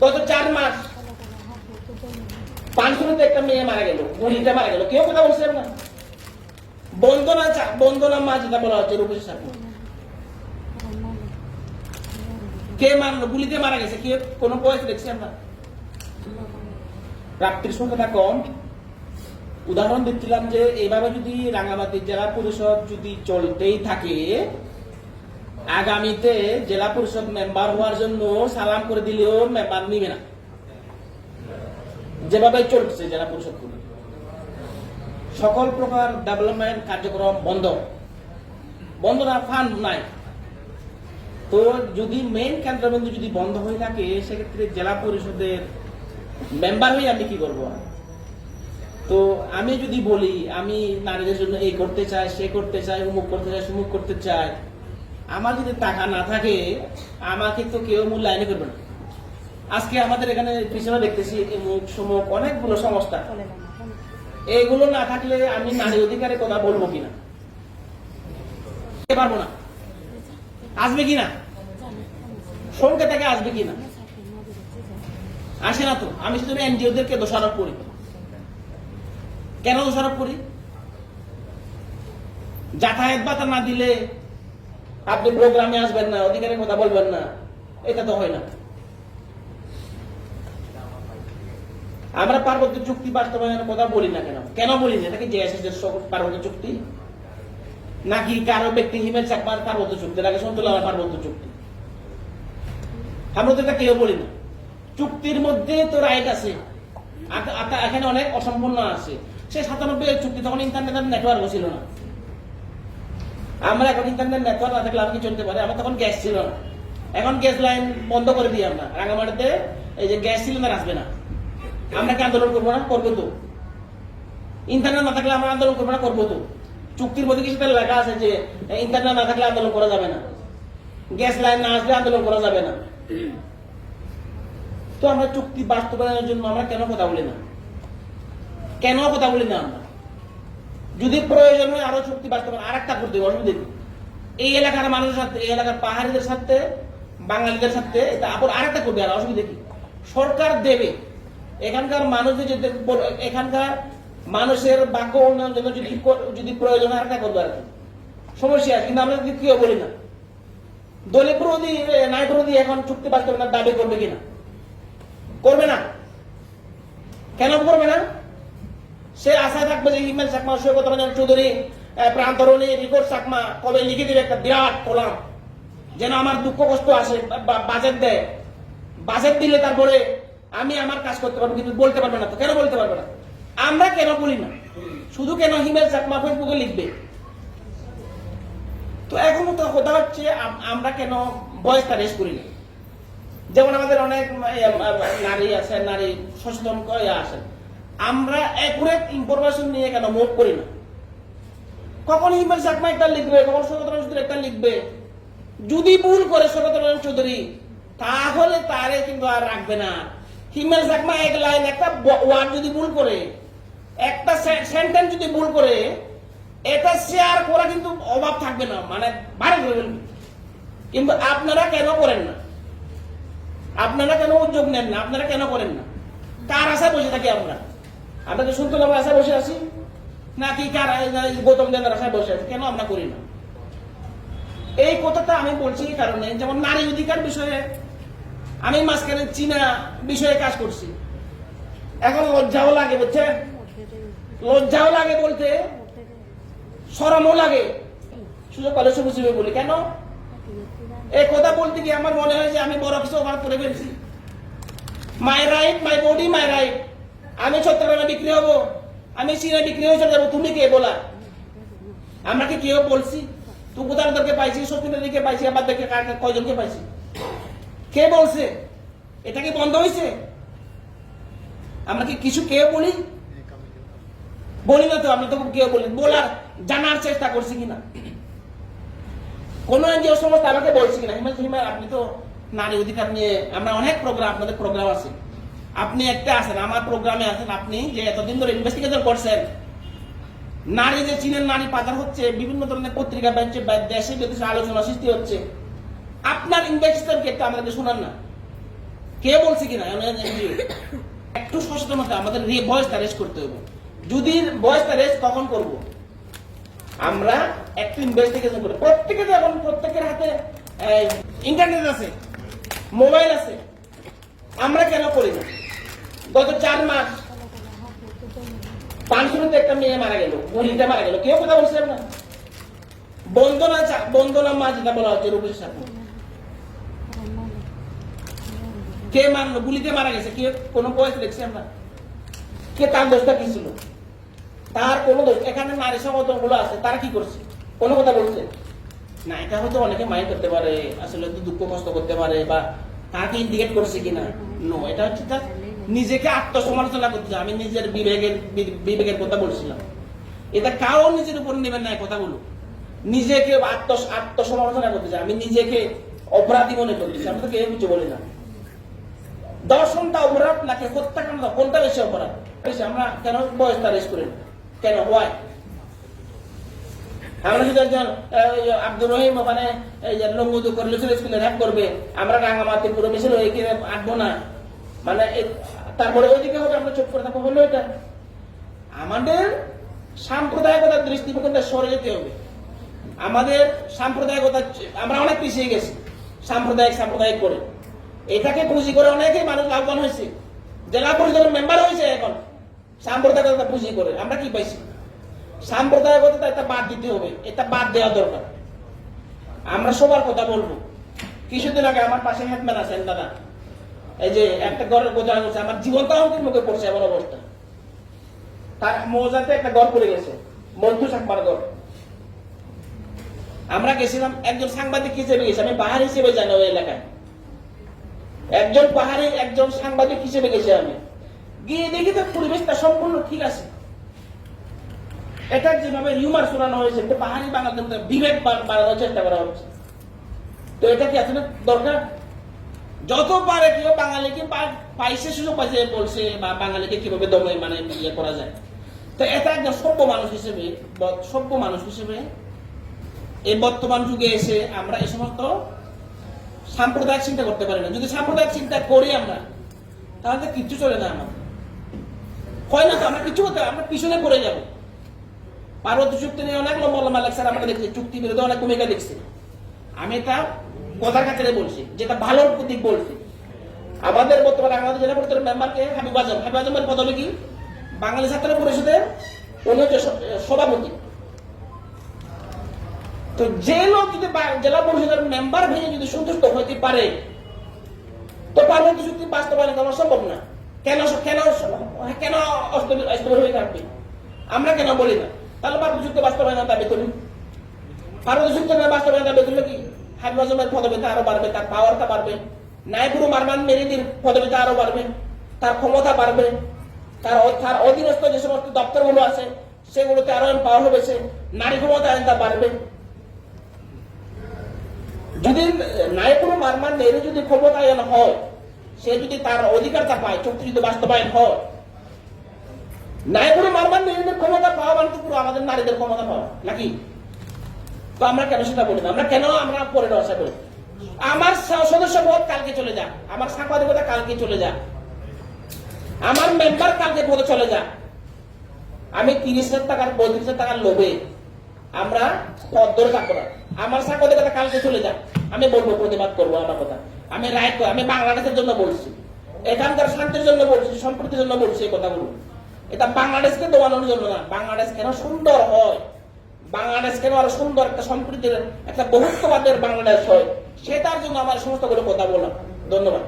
গত 4 মাস পাঁচজনতে একটা মেয়ে মারা গেল, গুলিতে মারা গেল, কেউ কথা বলছেন না। বন্দনা মা যেটা বলা হচ্ছে রূপেশ সাথে কে মারলো, গুলিতে মারা গেছে, কে কোনো বয়স দেখছি আমরা? প্রাপ্তির সংখ্যাটা কম। উদাহরণ দিচ্ছিলাম যে এইভাবে যদি রাঙ্গামাটি জেলা পরিষদ যদি চলতেই থাকে, আগামীতে জেলা পরিষদ মেম্বার হওয়ার জন্য সালাম করে দিলেও মেম্বার নিবে না, যেভাবে চলছে জেলা পরিষদ গুলো। সকল প্রকার ডেভেলপমেন্ট কার্যক্রম বন্ধ না, ফান্ড নাই। তো যদি মেইন কেন্দ্রবিন্দু যদি বন্ধ হয়ে থাকে, সেক্ষেত্রে জেলা পরিষদের মেম্বার হয়ে আমি কি করবো? তো আমি যদি বলি আমি নারীদের জন্য এই করতে চাই, সে করতে চাই, অমুক করতে চাই, সুমুক করতে চাই, আমার যদি টাকা না থাকে আমাকে তো কেউ মূল্যায়ন করবে না। আজকে আমাদের এখানে পিছনে দেখতেছি অমুক সমুক অনেকগুলো সংস্থা, এইগুলো না থাকলে আমি নারী অধিকারের কথা বলবো কিনা, পারবো না। আসবে কিনা সংখ্যা থেকে আসবে কিনা? আসে না তো। আমি শুধু এনজিওদেরকে দোষারোপ করি। কেন দোষারোপ করি? যাতায়াত ভাতা না দিলে আপনি প্রোগ্রামে আসবেন না, অধিকারের কথা বলবেন না, এটা তো হয় না। আমরা পার্বত্য চুক্তি বাস্তবায়নের কথা বলি না কেন? কেন বলি না? এটা কি জেএসএস পার্বত্য চুক্তি, নাকি কারো ব্যক্তি হিমেল চাকমার পার্বত্য চুক্তি, নাকি সন্তুলার পার্বত্য চুক্তি? আমরা তো এটা কেউ বলি না। চুক্তির মধ্যে তো রাইট আছে, এখানে অনেক অসম্পূর্ণ আছে। সে 97 চুক্তি, তখন ইন্টারনেট নেটওয়ার্কও ছিল না। আমরা এখন ইন্টারনেট নেটওয়ার্ক না থাকলে আর কি চলতে পারে? আমার তখন গ্যাস ছিল না। এখন গ্যাস লাইন বন্ধ করে দিই আমরা। রাঙামাটিতে এই যে গ্যাস সিলিন্ডার আসবে না, আমরা কি আন্দোলন করবো না? করবো তো। ইন্টারনেট না থাকলে আমরা আন্দোলন করবো না? করবো তো। চুক্তির মধ্যে কিছু লেখা আছে যে ইন্টারনেট না থাকলে আন্দোলন করা যাবে না, গ্যাস লাইন না আসলে আন্দোলন করা যাবে না। তো আমরা চুক্তি বাস্তবায়নের জন্য আমরা কেন কথা বলি না? কেন কথা বলি না আমরা? যদি প্রয়োজন হয় আরো চুক্তি বাস্তবায়ন আর একটা করতে হবে, অসুবিধা নেই। এই এলাকার মানুষের সাথে, এই এলাকার পাহাড়িদের সাথে, বাঙালিদের সাথে এটা আবার আরেকটা করবে, আর অসুবিধা কি? সরকার দেবে। এখানকার মানুষদের এখানকার মানুষের বাক্য উন্নয়নের জন্য যদি প্রয়োজন হয় আরেকটা করবে, আর কি সমস্যা আছে। কিন্তু আমরা কেউ বলি না। দলীয় বিরোধী, ন্যায় বিরোধী এখন চুক্তি বাস্তবায়নের দাবি করবে কিনা? করবে না। কেন করবে না? সে আশায় থাকবে যে হিমেল চাকমা, সৈকত রঞ্জন চৌধুরী, প্রান্তরণী, রিপোর্ট চাকমা কবে লিখে দিবে একটা বিরাট কলাম, যেন আমার দুঃখ কষ্ট আসে, বাজেট দেয়। বাজেট দিলে তারপরে আমি আমার কাজ করতে পারবো, কিন্তু বলতে পারবে না। তো কেন বলতে পারবে না? আমরা কেন বলি না? শুধু কেন হিমেল চাকমা ফেসবুকে লিখবে? তো এখন তো কথা হচ্ছে আমরা কেন ভয়েসটা রেস করি না? যেমন আমাদের অনেক নারী আছে, নারী সচেতন করে আসেন, আমরা একুরেট ইনফরমেশন নিয়ে কেন মুভ করি না? কখন হিমেল চাকমা একটা লিখবে, কখন সৈকত রঞ্জন চৌধুরী একটা লিখবে। যদি ভুল করে সৈকত রঞ্জন চৌধুরী, তাহলে তারে কিন্তু আর রাখবে না। হিমেল চাকমা এক লাইন, একটা ওয়ার্ড যদি ভুল করে, একটা সেন্টেন্স যদি ভুল করে, এটা শেয়ার করা কিন্তু অভাব থাকবে না, মানে ভালো করে বলবে। কিন্তু আপনারা কেন করেন না? আপনারা কেন উদ্যোগ নেন না? আপনারা কেন করেন না? কার আশায় বসে থাকি আমরা? আমরা কি শুনতে আশায় বসে আছি, নাকি কার গৌতম দেবের আশায় বসে আছি? কেন আমরা করি না? এই কথাটা আমি বলছি এই কারণে, যেমন নারী অধিকার বিষয়ে আমি মাঝখানে চীনা বিষয়ে কাজ করছি। এখন লজ্জাও লাগে, বুঝছেন? লজ্জাও লাগে বলতে, শরমও লাগে। সুযোগ পালে সবুজ বলি। কেন এই কথা বলতে গিয়ে আমার মনে হয় যে আমি বড় কিছু অভাব করে ফেলছি। My right, my body, my right. আমি চট্টগ্রামে বিক্রি হবো, আমি চীনে বিক্রি হয়ে চলে যাবো, তুমি কে বলা? আমরা কি কেউ বলছি? তুকুদারদেরকে পাইছি, সত্যিকে পাইছি, আবার দেখে কয়জনকে পাইছি? কে বলছে? এটা কি বন্ধ হয়েছে? আমরা কি কিছু কেউ বলি? বলি না তো। আমরা তো কেউ বলি, বলার জানার চেষ্টা করছি কিনা? কোন এনজিও সংস্থা আমাকে বলছি কিনা হিমেল আপনি তো নারী অধিকার নিয়ে, আমরা অনেক প্রোগ্রাম, আপনাদের প্রোগ্রাম আছে, আপনি একটা আছেন, আমার প্রোগ্রামে আছেন, আপনি যে এতদিন ধরে ইনভেস্টিগেশন করছেন, নারী যে চীনের নারী পাচার হচ্ছে, বিভিন্ন ধরনের পত্রিকা বেঞ্চে দেশে বিদেশে আলোচনা সৃষ্টি হচ্ছে, আপনার ইনভেস্টিগেশন কে আমাদেরকে শোনান না? কে বলছে কিনা NGO একটু সচেতনতা আমাদের ভয়েসটা রেজ করতে হবে। যদি ভয়েসটা রেজ কখন করব, আমরা একটু ইনভেস্টিগেশন করে প্রত্যেকের হাতে ইন্টারনেট আছে, মোবাইল আছে, আমরা কেন করি না? গত 4 মাস পানশুরুতে একটা মেয়ে মারা গেল, গুলিতে মারা গেল, কেউ কথা বলছেন না? বন্দনা মা যেটা বলা হচ্ছে রূপের সাথে কে মারলো, গুলিতে মারা গেছে, কে কোনো বয়স দেখছি আমরা? কে তার দোষটা কি ছিল? তার কোনো দোষ? এখানে নারী সংগঠন গুলো আছে, তারা কি করছে? কোনো কথা বলছে না। এটা হয়তো অনেকে মাইন্ড করতে পারে, আসলে দুঃখ কষ্ট করতে পারে, বা তাকে ইন্ডিকেট করছে কিনা। নো, এটা হচ্ছে তার নিজেকে আত্মসমালোচনা করতে। আমি নিজের বিবেকের কথা বলছিলাম। এটা কারো নিজের উপর নেবেন না, কথা বলুন। নিজেকে আত্মসমালোচনা করতে চাই, আমি নিজেকে অপরাধী মনে করতেছি। আমি তো কেউ কিছু বলি না। দর্শনটা অপরাধ নাকি হত্যাকাণ্ড, কোনটা বেশি অপরাধ? আমরা কেন বয়সটা রেস করি? কেন? হয় আমরা যদি একজন আব্দুর রহিম ওখানে লঙ্গুদু করলে স্কুলে র্যাপ করবে, আমরা রাঙামাটি পুরো মিছিল হয়ে গিয়ে আঁটবো না, মানে তারপরে ওইদিকে হবে আমরা চুপ করে থাকবো? হলো এটা? আমাদের সাম্প্রদায়িকতার দৃষ্টিভঙ্গিটা সরে যেতে হবে। আমাদের সাম্প্রদায়িকতা, আমরা অনেক পিছিয়ে গেছি সাম্প্রদায়িক করে। এটাকে পুঁজি করে অনেকেই মানুষ লাভবান হয়েছে, জেলা পরিষদের মেম্বার হয়েছে এখন সাম্প্রদায়িকতা পুঁজি করে। আমরা কি পাইছি? সাম্প্রদায়িকতা এটা বাদ দিতে হবে, এটা বাদ দেওয়া দরকার। আমরা সবার কথা বলবো। কিছুদিন আগে আমার পাশে হেডম্যান আছেন দাদা, এই যে একটা ঘরের কথা হচ্ছে, আমার জীবনটা হুমকির মুখে পড়ছে এমন অবস্থা। তার মৌজাতে একটা ঘর পড়ে গেছে, মন্টু সাকমার ঘর। আমরা গেছিলাম, একজন সাংবাদিক হিসেবে গেছি, আমি পাহাড় হিসেবে জানি ওই এলাকায়। একজন সাংবাদিক হিসেবে গেছি আমি, গিয়ে দেখি তো পরিবেশটা সম্পূর্ণ ঠিক আছে। এটা যেভাবে হিউমার শোনানো হয়েছে, পাহাড়ি বাংলাদেশ বিবেক বাড়ানোর চেষ্টা করা হচ্ছে। তো এটা কি আসলে দরকার? যত পারে কেউ বাঙালিকে পাইছে, সুযোগ পাইছে বলছে, বা বাঙালিকে কিভাবে দমে মানে ইয়ে করা যায়। তো এটা একজন সভ্য মানুষ হিসেবে এই বর্তমান যুগে এসে আমরা এই সমস্ত সাম্প্রদায়িক চিন্তা করতে পারি না। যদি সাম্প্রদায়িক চিন্তা করি আমরা, তাহলে তো কিচ্ছু চলে না। আমার হয় না তো, আমরা কিছু করতে, আমরা পিছনে পড়ে যাবো। পার্বত্য চুক্তি নিয়ে অনেক লম্বা লেকচার আমরা দেখছি, চুক্তি বিরোধী অনেক ভূমিকা দেখছি। আমি এটা কথার কাছে বলছি, যেটা ভালোর প্রতীক বলছি। আমাদের বর্তমানে আমাদের জেলা পরিষদের মেম্বারকে হাবিব আজমের পদবি কি? বাঙালি ছাত্র পরিষদের সভাপতি। তো যে লোক যদি জেলা পরিষদের মেম্বার ভেঙে যদি সন্তুষ্ট হইতে পারে, তো পার্বত্য চুক্তি বাস্তবায়ন করা সম্ভব না। কেন অস্থির হয়ে থাকবে? আমরা কেন বলি না? তাহলে পার্বত্য চুক্তি বাস্তবায়নের দাবি করি। পার্বত্য চুক্তি বাস্তবায়নের দাবি করলে কি হাবিব আজমের পদবিটা আরো বাড়বে, তার পাওয়ারটা বাড়বে। নাইপুর মারমান মেরিদির পদবিটা আরো বাড়বে, তার ক্ষমতা বাড়বে, তার অধীনস্থ যে সমস্ত দপ্তরগুলো আছে সেগুলোতে আরো পাওয়ার হবে, নারী ক্ষমতা আইনটা বাড়বে। যদি নাইপুর মারমান মেরি যদি ক্ষমতায়ন হয়, সে যদি তার অধিকারটা পায়, চুক্তি যদি বাস্তবায়ন হয়, নাইপুর মারমান মেরিদের ক্ষমতা পাওয়া মানে তো পুরো আমাদের নারীদের ক্ষমতা পাওয়া নাকি? তো আমরা কেন সেটা বলি না? আমরা পরে আশা করি আমার সদস্য পদ কালকে চলে যাক, আমার সাংবাদিকতা কালকে চলে যাক, আমার মেম্বার কালকে পদে চলে যাক। আমি 30,000 টাকার 35,000 টাকার লোভে আমরা পদ ধরে থাকবো না। আমার সাংবাদিকতা কালকে চলে যাক, আমি বলবো, প্রতিবাদ করবো আমার কথা। আমি আমি বাংলাদেশের জন্য বলছি, এখানকার শান্তির জন্য বলছি, সম্প্রীতির জন্য বলছি এই কথাগুলো। এটা বাংলাদেশকে দোয়ানোর জন্য না। বাংলাদেশ কেন সুন্দর হয়, বাংলাদেশ কেন আরো সুন্দর একটা সম্প্রীতির, একটা বহুত্ববাদের বাংলাদেশ হয়, সেটার জন্য আমার সমস্ত করে কথা বললাম। ধন্যবাদ।